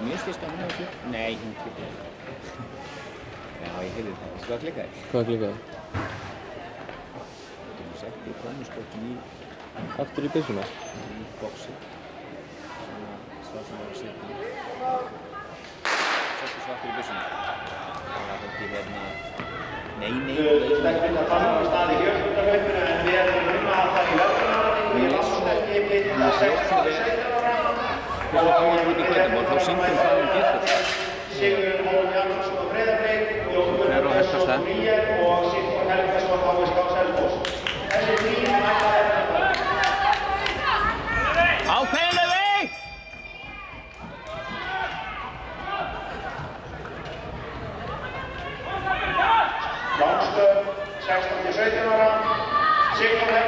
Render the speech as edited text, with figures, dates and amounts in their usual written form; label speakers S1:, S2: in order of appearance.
S1: Mér finnst það hún að Nei, hún klikkaði. Já, ég heyrði það. Veistu hvað klikkaði?
S2: Hvað klikkaði?
S1: Þú setti tónliskottin í...
S2: Aftur í byssuna?
S1: Í boxið. Svo sem var að setja í. Setti svo aftur í byssuna. Það var held ég hérna... Nei.
S3: Stelpurnar fara á stað í fjölskyldahlaupinu en við erum núna að fara í verðlaunaráðningu. Ég las ekki blitna 16 ára.
S1: Svo þá erum við út í Gautaborg, þá sýndum hvað hún getur.
S3: Sigurður Hólm Jarlsson á Breiðablik, Jón Gunnar Björnsson á Bríer og Sigþór Helgason á HSK Selfoss. Þessi tím mæta þetta.
S1: Ákveðinu veg!
S3: Langstöð 16-17 ára. Sigþór